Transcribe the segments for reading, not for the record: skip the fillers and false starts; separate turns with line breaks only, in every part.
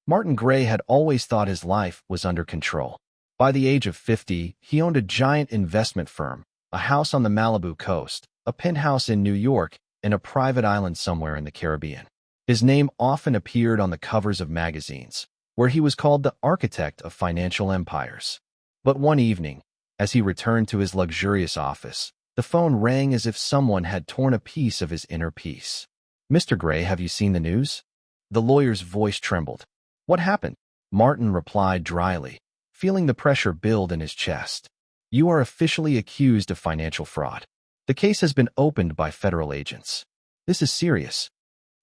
Martin Gray had always thought his life was under control. By the age of 50, he owned a giant investment firm, a house on the Malibu coast, a penthouse in New York, and a private island somewhere in the Caribbean. His name often appeared on the covers of magazines, where he was called the architect of financial empires. But one evening, as he returned to his luxurious office, the phone rang as if someone had torn a piece of his inner peace. "Mr. Gray, have you seen the news?" The lawyer's voice trembled. "What happened?" Martin replied dryly, feeling the pressure build in his chest. "You are officially accused of financial fraud. The case has been opened by federal agents. This is serious."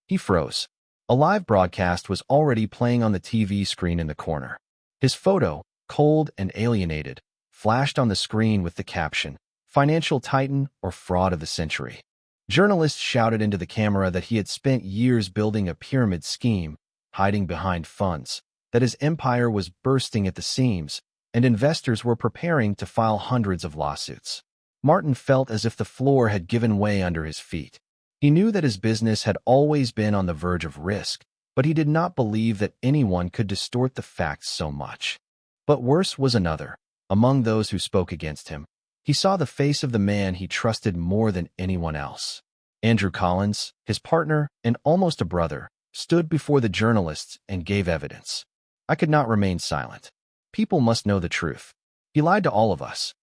He froze. A live broadcast was already playing on the TV screen in the corner. His photo, cold and alienated, flashed on the screen with the caption, "Financial Titan or Fraud of the Century." Journalists shouted into the camera that he had spent years building a pyramid scheme, hiding behind funds, that his empire was bursting at the seams, and investors were preparing to file hundreds of lawsuits. Martin felt as if the floor had given way under his feet. He knew that his business had always been on the verge of risk, but he did not believe that anyone could distort the facts so much. But worse was another. Among those who spoke against him, he saw the face of the man he trusted more than anyone else. Andrew Collins, his partner and almost a brother, stood before the journalists and gave evidence. "I could not remain silent. People must know the truth. He lied to all of us."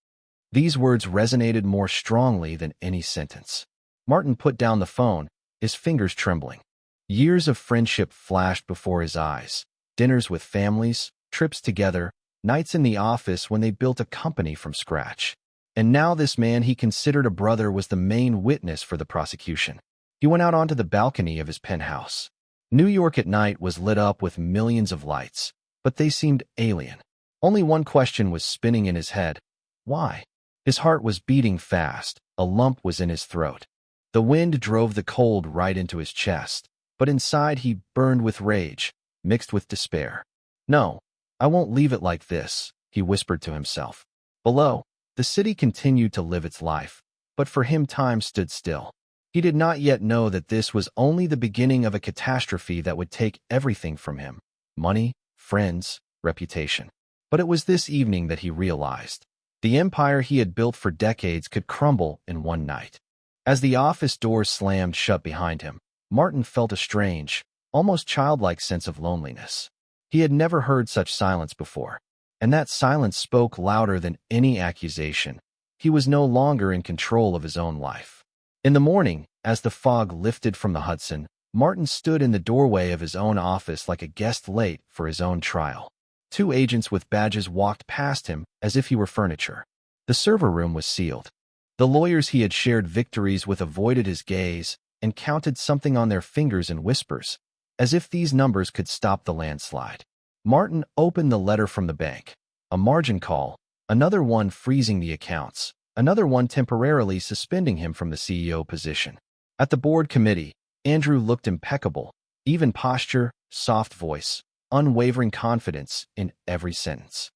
These words resonated more strongly than any sentence. Martin put down the phone, his fingers trembling. Years of friendship flashed before his eyes. Dinners with families, trips together, nights in the office when they built a company from scratch. And now this man he considered a brother was the main witness for the prosecution. He went out onto the balcony of his penthouse. New York at night was lit up with millions of lights, but they seemed alien. Only one question was spinning in his head. Why? His heart was beating fast. A lump was in his throat. The wind drove the cold right into his chest, but inside he burned with rage, mixed with despair. "No, I won't leave it like this," he whispered to himself. Below, the city continued to live its life, but for him time stood still. He did not yet know that this was only the beginning of a catastrophe that would take everything from him: money, friends, reputation. But it was this evening that he realized the empire he had built for decades could crumble in one night. As the office doors slammed shut behind him, Martin felt a strange, almost childlike sense of loneliness. He had never heard such silence before, and that silence spoke louder than any accusation. He was no longer in control of his own life. In the morning, as the fog lifted from the Hudson, Martin stood in the doorway of his own office like a guest late for his own trial. Two agents with badges walked past him as if he were furniture. The server room was sealed. The lawyers he had shared victories with avoided his gaze and counted something on their fingers in whispers, as if these numbers could stop the landslide. Martin opened the letter from the bank. A margin call, another one freezing the accounts, another one temporarily suspending him from the CEO position. At the board committee, Andrew looked impeccable, even posture, soft voice, unwavering confidence in every sentence.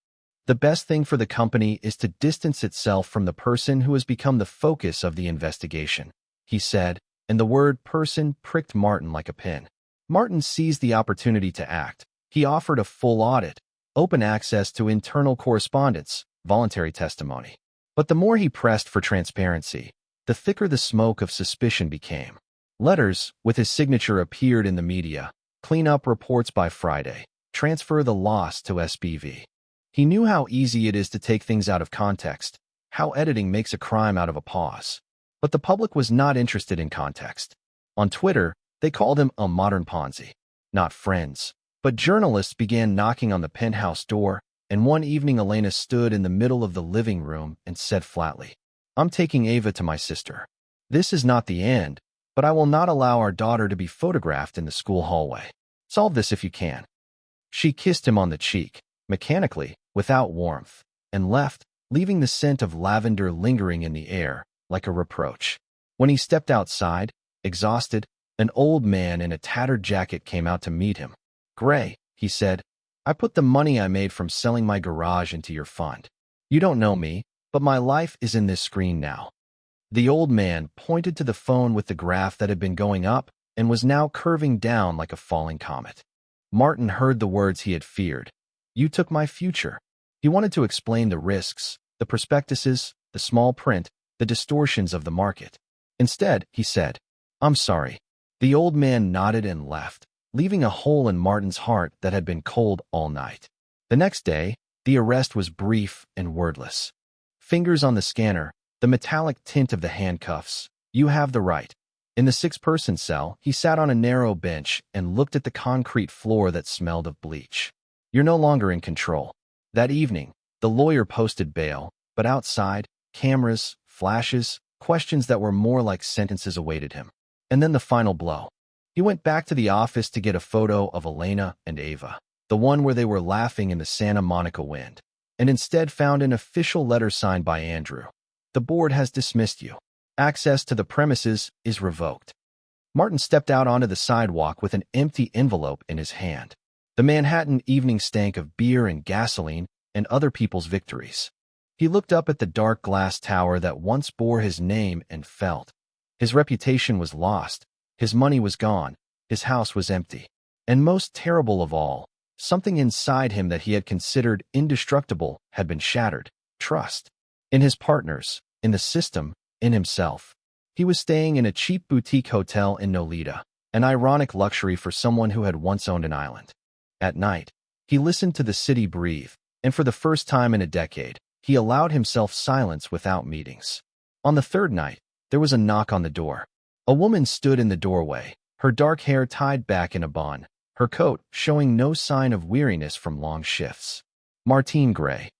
"The best thing for the company is to distance itself from the person who has become the focus of the investigation," he said, and the word person pricked Martin like a pin. Martin seized the opportunity to act. He offered a full audit, open access to internal correspondence, voluntary testimony. But the more he pressed for transparency, the thicker the smoke of suspicion became. Letters, with his signature, appeared in the media. Clean up reports by Friday. Transfer the loss to SBV. He knew how easy it is to take things out of context, how editing makes a crime out of a pause. But the public was not interested in context. On Twitter, they called him a modern Ponzi. Not friends, but journalists began knocking on the penthouse door, and one evening Elena stood in the middle of the living room and said flatly, "I'm taking Ava to my sister. This is not the end, but I will not allow our daughter to be photographed in the school hallway. Solve this if you can." She kissed him on the cheek, mechanically, without warmth, and left, leaving the scent of lavender lingering in the air, like a reproach. When he stepped outside, exhausted, an old man in a tattered jacket came out to meet him. "Gray," he said, "I put the money I made from selling my garage into your fund. You don't know me, but my life is in this screen now." The old man pointed to the phone with the graph that had been going up and was now curving down like a falling comet. Martin heard the words he had feared. You took my future. He wanted to explain the risks, the prospectuses, the small print, the distortions of the market. Instead, he said, I'm sorry. The old man nodded and left, leaving a hole in Martin's heart that had been cold all night. The next day, the arrest was brief and wordless. Fingers on the scanner, the metallic tint of the handcuffs. You have the right. In the 6-person cell, he sat on a narrow bench and looked at the concrete floor that smelled of bleach. You're no longer in control. That evening, the lawyer posted bail, but outside, cameras, flashes, questions that were more like sentences awaited him. And then the final blow. He went back to the office to get a photo of Elena and Ava, the one where they were laughing in the Santa Monica wind, and instead found an official letter signed by Andrew. The board has dismissed you. Access to the premises is revoked. Martin stepped out onto the sidewalk with an empty envelope in his hand. The Manhattan evening stank of beer and gasoline and other people's victories. He looked up at the dark glass tower that once bore his name and felt. His reputation was lost. His money was gone. His house was empty. And most terrible of all, something inside him that he had considered indestructible had been shattered. Trust. In his partners, in the system, in himself. He was staying in a cheap boutique hotel in Nolita, an ironic luxury for someone who had once owned an island. At night, he listened to the city breathe, and for the first time in a decade, he allowed himself silence without meetings. On the third night, there was a knock on the door. A woman stood in the doorway, her dark hair tied back in a bun, her coat showing no sign of weariness from long shifts. Martine Gray.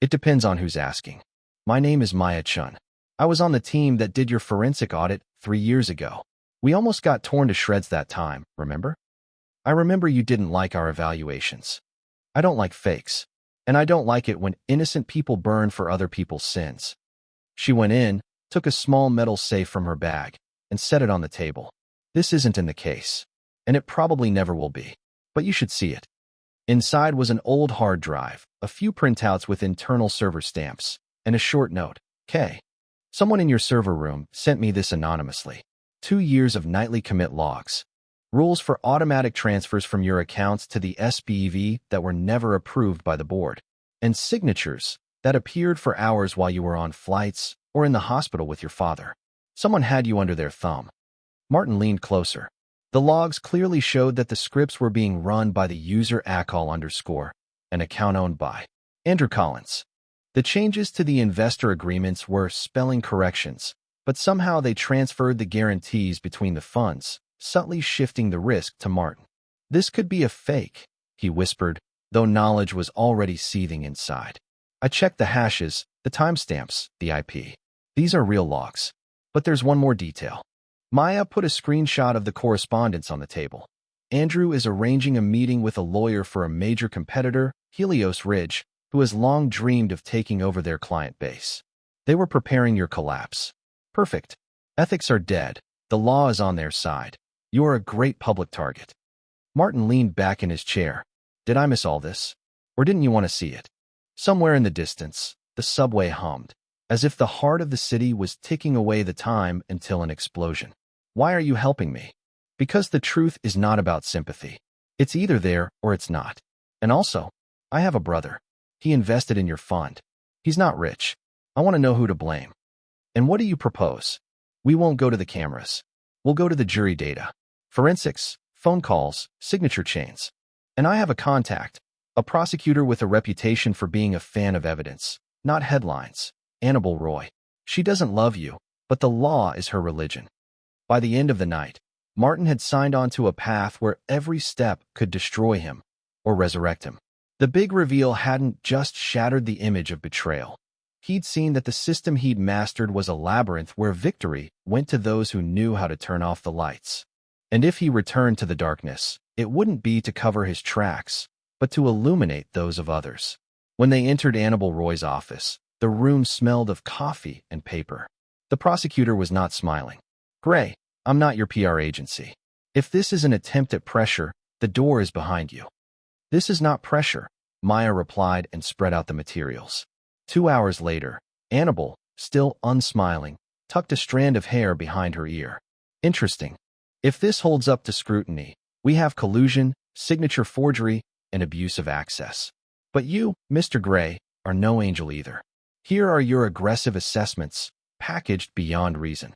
It depends on who's asking. My name is Maya Chun. I was on the team that did your forensic audit 3 years ago. We almost got torn to shreds that time, remember? I remember you didn't like our evaluations. I don't like fakes. And I don't like it when innocent people burn for other people's sins. She went in, took a small metal safe from her bag, and set it on the table. This isn't in the case. And it probably never will be. But you should see it. Inside was an old hard drive, a few printouts with internal server stamps, and a short note. K. Someone in your server room sent me this anonymously. 2 years of nightly commit logs. Rules for automatic transfers from your accounts to the SPV that were never approved by the board. And signatures that appeared for hours while you were on flights or in the hospital with your father. Someone had you under their thumb. Martin leaned closer. The logs clearly showed that the scripts were being run by the user ACOL_, an account owned by Andrew Collins. The changes to the investor agreements were spelling corrections, but somehow they transferred the guarantees between the funds, subtly shifting the risk to Martin. This could be a fake, he whispered, though knowledge was already seething inside. I checked the hashes, the timestamps, the IP. These are real logs. But there's one more detail. Maya put a screenshot of the correspondence on the table. Andrew is arranging a meeting with a lawyer for a major competitor, Helios Ridge, who has long dreamed of taking over their client base. They were preparing your collapse. Perfect. Ethics are dead. The law is on their side. You are a great public target. Martin leaned back in his chair. Did I miss all this? Or didn't you want to see it? Somewhere in the distance, the subway hummed, as if the heart of the city was ticking away the time until an explosion. Why are you helping me? Because the truth is not about sympathy. It's either there or it's not. And also, I have a brother. He invested in your fund. He's not rich. I want to know who to blame. And what do you propose? We won't go to the cameras. We'll go to the jury data. Forensics, phone calls, signature chains. And I have a contact, a prosecutor with a reputation for being a fan of evidence, not headlines. Annabelle Roy. She doesn't love you, but the law is her religion. By the end of the night, Martin had signed on to a path where every step could destroy him or resurrect him. The big reveal hadn't just shattered the image of betrayal. He'd seen that the system he'd mastered was a labyrinth where victory went to those who knew how to turn off the lights. And if he returned to the darkness, it wouldn't be to cover his tracks, but to illuminate those of others. When they entered Annabelle Roy's office, the room smelled of coffee and paper. The prosecutor was not smiling. Gray, I'm not your PR agency. If this is an attempt at pressure, the door is behind you. This is not pressure, Maya replied and spread out the materials. 2 hours later, Annabelle, still unsmiling, tucked a strand of hair behind her ear. Interesting. If this holds up to scrutiny, we have collusion, signature forgery, and abuse of access. But you, Mr. Gray, are no angel either. Here are your aggressive assessments, packaged beyond reason.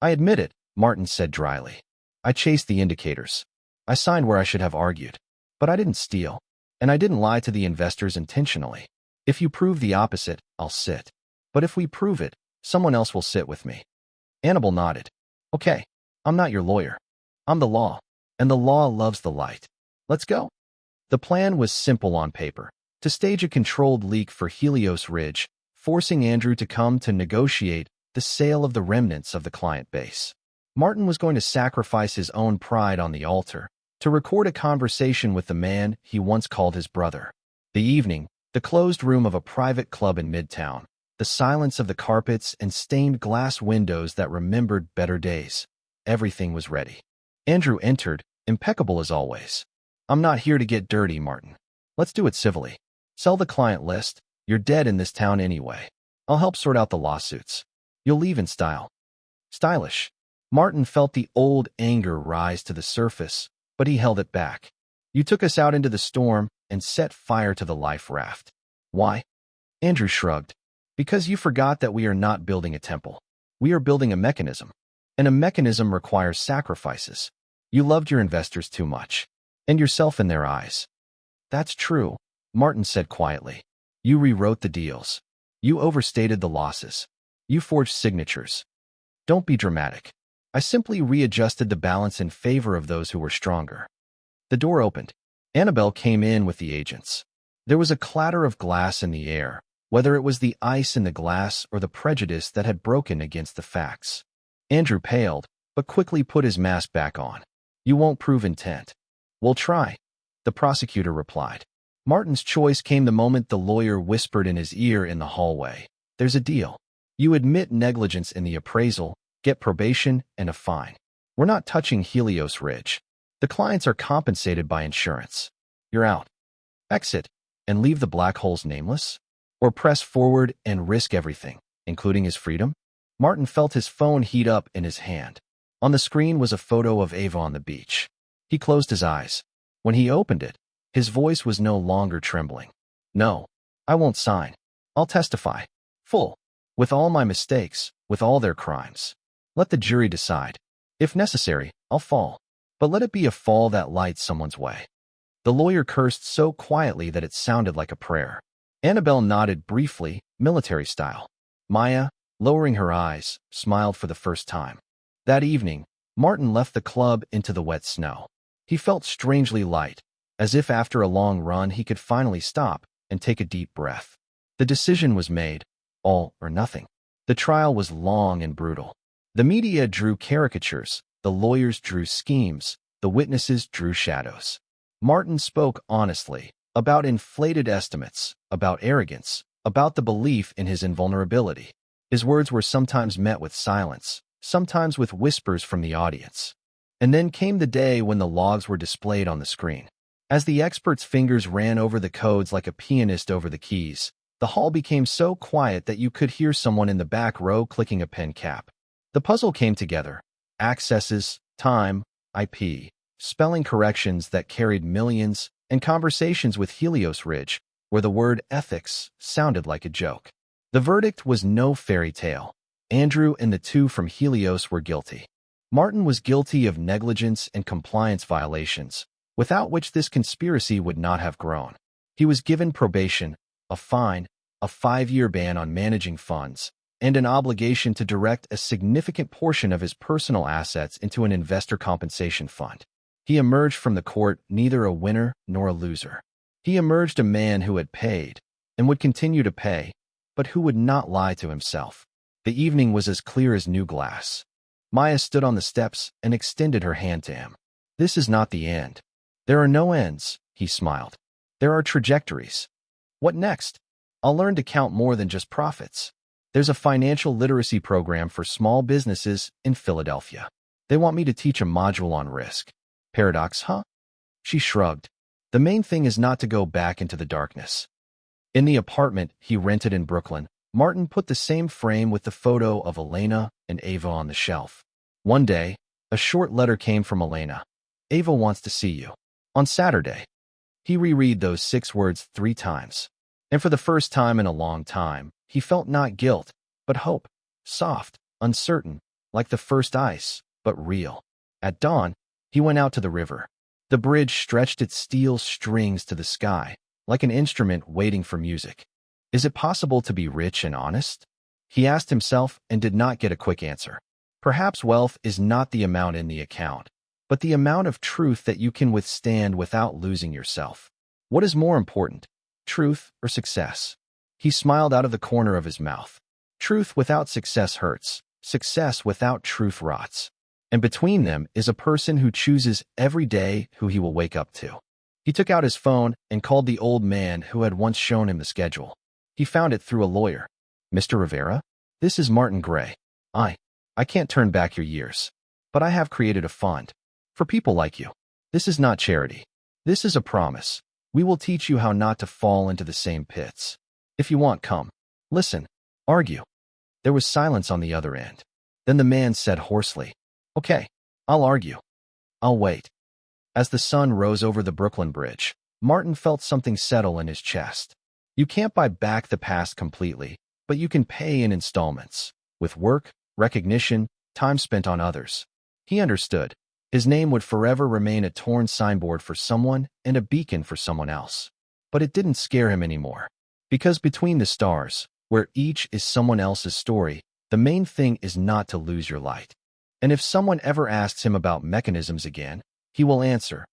I admit it, Martin said dryly. I chased the indicators. I signed where I should have argued. But I didn't steal. And I didn't lie to the investors intentionally. If you prove the opposite, I'll sit. But if we prove it, someone else will sit with me. Annabelle nodded. Okay, I'm not your lawyer. I'm the law. And the law loves the light. Let's go. The plan was simple on paper. To stage a controlled leak for Helios Ridge, forcing Andrew to come to negotiate the sale of the remnants of the client base. Martin was going to sacrifice his own pride on the altar to record a conversation with the man he once called his brother. The evening, the closed room of a private club in Midtown, the silence of the carpets and stained glass windows that remembered better days. Everything was ready. Andrew entered, impeccable as always. I'm not here to get dirty, Martin. Let's do it civilly. Sell the client list. You're dead in this town anyway. I'll help sort out the lawsuits. You'll leave in style. Stylish. Martin felt the old anger rise to the surface, but he held it back. You took us out into the storm and set fire to the life raft. Why? Andrew shrugged. Because you forgot that we are not building a temple. We are building a mechanism. And a mechanism requires sacrifices. You loved your investors too much. And yourself in their eyes. That's true, Martin said quietly. You rewrote the deals. You overstated the losses. You forged signatures. Don't be dramatic. I simply readjusted the balance in favor of those who were stronger. The door opened. Annabelle came in with the agents. There was a clatter of glass in the air, whether it was the ice in the glass or the prejudice that had broken against the facts. Andrew paled, but quickly put his mask back on. You won't prove intent. We'll try, the prosecutor replied. Martin's choice came the moment the lawyer whispered in his ear in the hallway. There's a deal. You admit negligence in the appraisal, get probation, and a fine. We're not touching Helios Ridge. The clients are compensated by insurance. You're out. Exit, and leave the black holes nameless? Or press forward and risk everything, including his freedom? Martin felt his phone heat up in his hand. On the screen was a photo of Ava on the beach. He closed his eyes. When he opened it, his voice was no longer trembling. No, I won't sign. I'll testify. Full. With all my mistakes, with all their crimes. Let the jury decide. If necessary, I'll fall. But let it be a fall that lights someone's way. The lawyer cursed so quietly that it sounded like a prayer. Annabelle nodded briefly, military style. Maya, lowering her eyes, smiled for the first time. That evening, Martin left the club into the wet snow. He felt strangely light, as if after a long run he could finally stop and take a deep breath. The decision was made, all or nothing. The trial was long and brutal. The media drew caricatures, the lawyers drew schemes, the witnesses drew shadows. Martin spoke honestly, about inflated estimates, about arrogance, about the belief in his invulnerability. His words were sometimes met with silence, sometimes with whispers from the audience. And then came the day when the logs were displayed on the screen. As the expert's fingers ran over the codes like a pianist over the keys, the hall became so quiet that you could hear someone in the back row clicking a pen cap. The puzzle came together. Accesses, time, IP, spelling corrections that carried millions, and conversations with Helios Ridge, where the word ethics sounded like a joke. The verdict was no fairy tale. Andrew and the two from Helios were guilty. Martin was guilty of negligence and compliance violations, without which this conspiracy would not have grown. He was given probation, a fine, a 5-year ban on managing funds, and an obligation to direct a significant portion of his personal assets into an investor compensation fund. He emerged from the court neither a winner nor a loser. He emerged a man who had paid, and would continue to pay, but who would not lie to himself. The evening was as clear as new glass. Maya stood on the steps and extended her hand to him. This is not the end. There are no ends, he smiled. There are trajectories. What next? I'll learn to count more than just profits. There's a financial literacy program for small businesses in Philadelphia. They want me to teach a module on risk. Paradox, huh? She shrugged. The main thing is not to go back into the darkness. In the apartment he rented in Brooklyn, Martin put the same frame with the photo of Elena and Ava on the shelf. One day, a short letter came from Elena. Ava wants to see you. On Saturday, he reread those 6 words 3 times. And for the first time in a long time, he felt not guilt, but hope. Soft, uncertain, like the first ice, but real. At dawn, he went out to the river. The bridge stretched its steel strings to the sky, like an instrument waiting for music. Is it possible to be rich and honest? He asked himself and did not get a quick answer. Perhaps wealth is not the amount in the account, but the amount of truth that you can withstand without losing yourself. What is more important, truth or success? He smiled out of the corner of his mouth. Truth without success hurts. Success without truth rots. And between them is a person who chooses every day who he will wake up to. He took out his phone and called the old man who had once shown him the schedule. He found it through a lawyer. Mr. Rivera? This is Martin Gray. I can't turn back your years, but I have created a fund for people like you. This is not charity. This is a promise. We will teach you how not to fall into the same pits. If you want, come. Listen. Argue. There was silence on the other end. Then the man said hoarsely, "Okay, I'll argue. I'll wait." As the sun rose over the Brooklyn Bridge, Martin felt something settle in his chest. You can't buy back the past completely, but you can pay in installments, with work, recognition, time spent on others. He understood. His name would forever remain a torn signboard for someone and a beacon for someone else. But it didn't scare him anymore. Because between the stars, where each is someone else's story, the main thing is not to lose your light. And if someone ever asks him about mechanisms again, he will answer,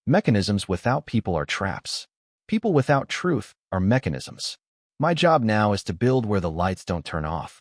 mechanisms without people are traps. People without truth are mechanisms. My job now is to build where the lights don't turn off.